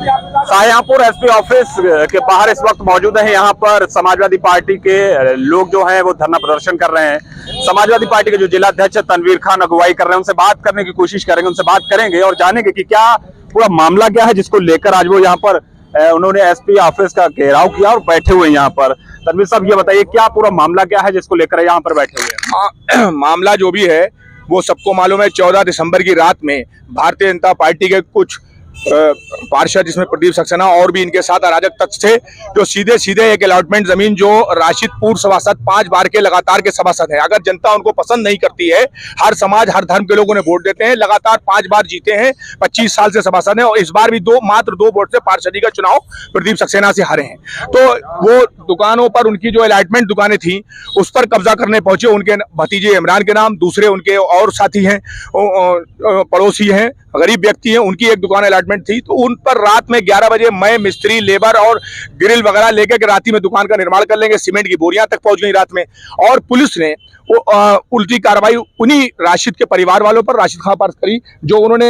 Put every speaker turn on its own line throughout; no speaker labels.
Shahjahanpur SP office के बाहर इस वक्त मौजूद है। यहाँ पर समाजवादी पार्टी के लोग जो हैं वो धरना प्रदर्शन कर रहे हैं। समाजवादी पार्टी के जो जिला अध्यक्ष तनवीर खान अगुवाई कर रहे हैं, उनसे बात करने की कोशिश करेंगे, उनसे बात करेंगे और जानेंगे कि क्या पूरा मामला क्या है जिसको लेकर आज वो यहाँ पर उन्होंने एसपी ऑफिस का घेराव किया और बैठे हुए यहाँ पर। तनवीर साहब, ये बताइए क्या पूरा मामला क्या है जिसको लेकर यहाँ पर बैठे हुए हैं?
मामला जो भी है वो सबको मालूम है। 14 दिसंबर की रात में भारतीय जनता पार्टी के कुछ पार्षद, जिसमें प्रदीप सक्सेना और भी इनके साथ अराजक तत्व थे, जो सीधे सीधे एक अलॉटमेंट जमीन जो राशिद पूर्व सभासद 5 बार के लगातार के सभासद हैं, अगर जनता उनको पसंद नहीं करती है, हर समाज हर धर्म के लोगों ने वोट देते हैं, लगातार 5 बार जीते हैं, 25 साल से सभासद हैं और इस बार भी मात्र 2 वोट से पार्षदी का चुनाव प्रदीप सक्सेना से हारे हैं। तो वो दुकानों पर, उनकी जो अलॉटमेंट दुकानें थी उस पर कब्जा करने पहुंचे। उनके भतीजे इमरान के नाम, दूसरे उनके और साथी हैं, पड़ोसी हैं, गरीब व्यक्ति हैं, उनकी एक दुकान अलॉटमेंट थी। तो उन पर रात में 11 बजे मैं मिस्त्री, लेबर और ग्रिल वगैरह लेकर के रात में दुकान का निर्माण कर लेंगे, सीमेंट की बोरियां तक पहुंच गई रात में। और पुलिस ने उल्टी कार्रवाई उन्हीं राशिद के परिवार वालों पर, राशिद खां पर करी, जो उन्होंने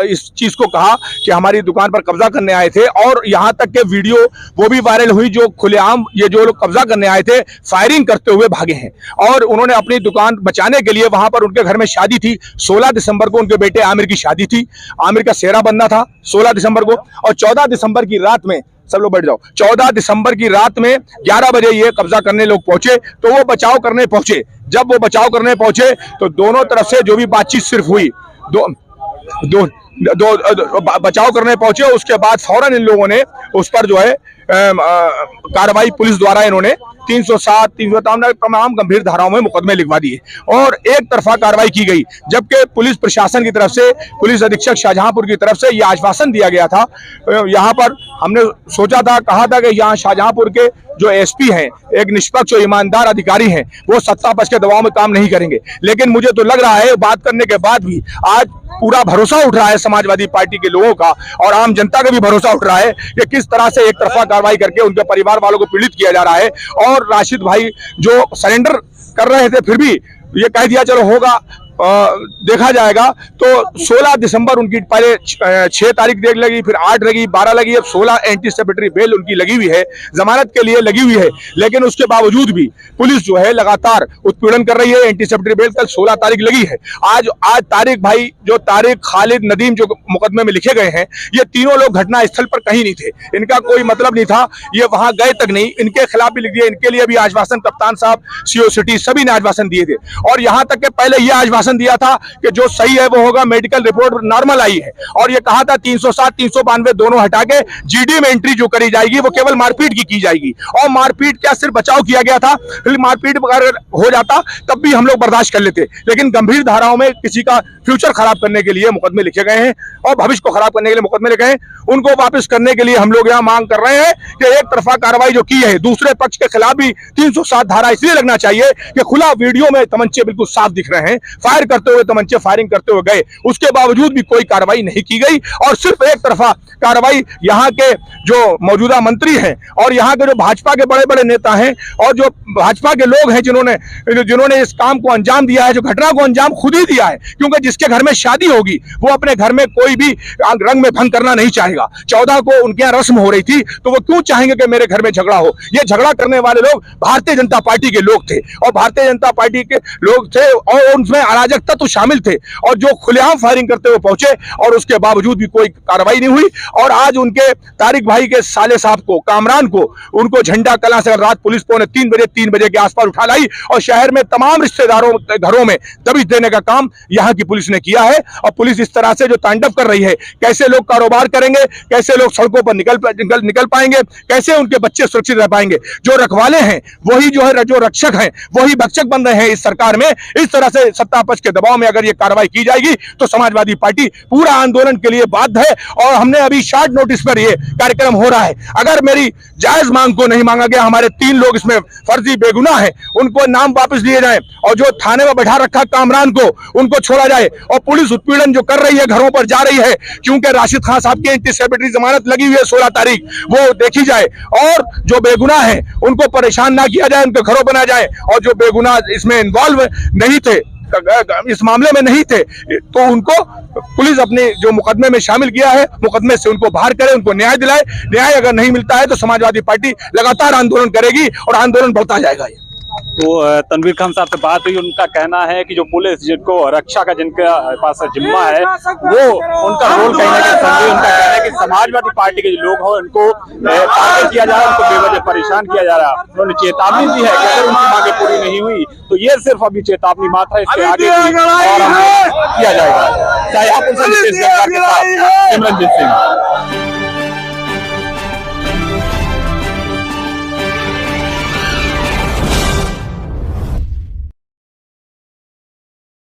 इस चीज को कहा कि हमारी दुकान पर कब्जा करने आए थे। और यहाँ तक के वीडियो वो भी वायरल हुई, जो खुलेआम ये जो लोग कब्जा करने आए थे फायरिंग करते हुए भागे हैं। और उन्होंने अपनी दुकान बचाने के लिए, वहां पर उनके घर में शादी थी, 16 दिसंबर को उनके बेटे आमिर की शादी थी, आमिर का सेहरा बनना था 16 दिसंबर को। और 14 दिसंबर की रात में, सब लोग बैठ जाओ, 14 दिसंबर की रात में 11 बजे ये कब्जा करने लोग पहुंचे। तो वो बचाव करने पहुंचे। जब वो बचाव करने पहुंचे तो दोनों तरफ से जो भी बातचीत सिर्फ हुई, बचाव करने पहुंचे, उसके बाद फौरन इन लोगों ने उस पर जो है कार्रवाई पुलिस द्वारा इन्होंने 307, 353 तमाम गंभीर धाराओं में मुकदमे लिखवा दिए और एक तरफा कार्रवाई की गई। जबकि पुलिस प्रशासन की तरफ से, पुलिस अधीक्षक शाहजहांपुर की तरफ से यह आश्वासन दिया गया था, यहाँ पर हमने सोचा था, कहा था कि यहाँ शाहजहांपुर के जो एसपी हैं एक निष्पक्ष और ईमानदार अधिकारी हैं, वो सत्ता पक्ष के दबाव में काम नहीं करेंगे। लेकिन मुझे तो लग रहा है बात करने के बाद भी आज पूरा भरोसा उठ रहा है समाजवादी पार्टी के लोगों का और आम जनता का भी भरोसा उठ रहा है कि किस तरह से एक तरफा कार्रवाई करके उनके परिवार वालों को पीड़ित किया जा रहा है। और राशिद भाई जो सरेंडर कर रहे थे, फिर भी ये कह दिया चलो होगा, देखा जाएगा। तो 16 दिसंबर उनकी पहले 6 तारीख देख लगी, फिर 8 लगी, 12 लगी, अब 16 एंटीसिपेटरी बेल उनकी लगी हुई है, जमानत के लिए लगी हुई है। लेकिन उसके बावजूद भी पुलिस जो है लगातार उत्पीड़न कर रही है। एंटीसिपेटरी बेल कल 16 तारीख लगी है। आज तारिक भाई, जो तारिक, खालिद, नदीम जो मुकदमे में लिखे गए हैं, ये तीनों लोग घटना स्थल पर कहीं नहीं थे, इनका कोई मतलब नहीं था, ये वहां गए तक नहीं। इनके खिलाफ भी लिख दिया, इनके लिए भी आश्वासन कप्तान साहब, सीओ सिटी सभी ने आश्वासन दिए थे। और यहां तक के पहले ये आश्वासन दिया था कि जो सही है वो होगा, मेडिकल रिपोर्ट नॉर्मल आई है। और ये कहा था 307, 392 दोनों हटा के जीडी में एंट्री जो करी जाएगी वो केवल मारपीट की जाएगी। और मारपीट क्या, सिर्फ बचाव किया गया था, मारपीट अगर हो जाता तब भी हम लोग बर्दाश्त कर लेते। लेकिन गंभीर धाराओं में किसी का फ्यूचर खराब करने के लिए मुकदमे लिखे गए हैं और भविष्य को खराब करने के लिए मुकदमे लिखे हैं, उनको वापस करने के लिए हम लोग यहाँ मांग कर रहे हैं कि एक तरफा कार्रवाई जो की है, दूसरे पक्ष के खिलाफ भी 307 धारा इसलिए लगना चाहिए कि खुला वीडियो में तमंचे बिल्कुल साफ दिख रहे हैं, फायर करते हुए तमंचे फायरिंग करते हुए गए, उसके बावजूद भी कोई कार्रवाई नहीं की गई। और सिर्फ एक तरफा कार्रवाई यहाँ के जो मौजूदा मंत्री हैं और यहाँ के जो भाजपा के बड़े बड़े नेता हैं और जो भाजपा के लोग हैं जिन्होंने इस काम को अंजाम दिया है, जो घटना को अंजाम खुद ही दिया है। क्योंकि जिसके घर में शादी होगी वो अपने घर में कोई भी रंग में भंग करना नहीं चाहेगा। 14 को उनके यहाँ रस्म हो रही थी, तो वो क्यों चाहेंगे कि मेरे घर में झगड़ा हो? ये झगड़ा करने वाले लोग भारतीय जनता पार्टी के लोग थे और भारतीय जनता पार्टी के लोग थे और उनमें अराजक तत्व शामिल थे और जो खुलेआम फायरिंग करते हुए पहुंचे और उसके बावजूद भी कोई कार्रवाई नहीं हुई। और आज उनके तारिक भाई के साले साहब को, कामरान को, उनको झंडा कला से रात पुलिस 3 बजे के आसपास उठा लाई और शहर में तमाम रिश्तेदारों घरों में दबिश देने का काम यहाँ की पुलिस ने किया है। और पुलिस इस तरह से जो तांडव कर रही है, कैसे लोग कारोबार करेंगे, कैसे लोग सड़कों पर निकल पाएंगे, कैसे उनके बच्चे सुरक्षित रह पाएंगे? जो रखवाले हैं वही जो है, जो रक्षक हैं वही भक्षक बन रहे हैं इस सरकार में। इस तरह से सत्ता पक्ष के दबाव में अगर ये कार्रवाई की जाएगी तो समाजवादी पार्टी पूरा आंदोलन के लिए बाध्य है। और हमने अभी शॉर्ट नोटिस पर ये कार्यक्रम हो रहा है। अगर मेरी जायज मांग को नहीं मांगा गया, हमारे 3 लोग इसमें फर्जी बेगुनाह हैं, उनको नाम वापस लिए जाए और जो थाने में बैठा रखा कामरान को उनको छोड़ा जाए। और पुलिस उत्पीड़न जो कर रही है, घरों पर जा रही है, क्योंकि राशिद खान साहब की एंटीसिपेटरी जमानत लगी हुई है 16 तारीख, वो देखी जाए और जो बेगुनाह है उनको परेशान ना किया जाए, उनके घरों बनाया जाए और जो बेगुनाह इसमें इन्वॉल्व नहीं थे इस मामले में नहीं थे तो उनको पुलिस अपने जो मुकदमे में शामिल किया है, मुकदमे से उनको बाहर करे, उनको न्याय दिलाए। न्याय अगर नहीं मिलता है तो समाजवादी पार्टी लगातार आंदोलन करेगी और आंदोलन बढ़ता जाएगा।
तो तनवीर खान साहब से बात हुई, उनका कहना है कि जो पुलिस जिनको रक्षा का जिनके पास जिम्मा है वो उनका रोल कहीं ना कहीं समझे। उनका कहना है कि समाजवादी पार्टी के जो लोग हैं उनको टारगेट किया जा रहा है, उनको बेवजह परेशान किया जा रहा है। उन्होंने चेतावनी दी है कि अगर उनकी मांगे पूरी नहीं हुई तो ये सिर्फ अभी चेतावनी मात्र है, इसके आगे और किया जाएगा। सिमरनजीत सिंह।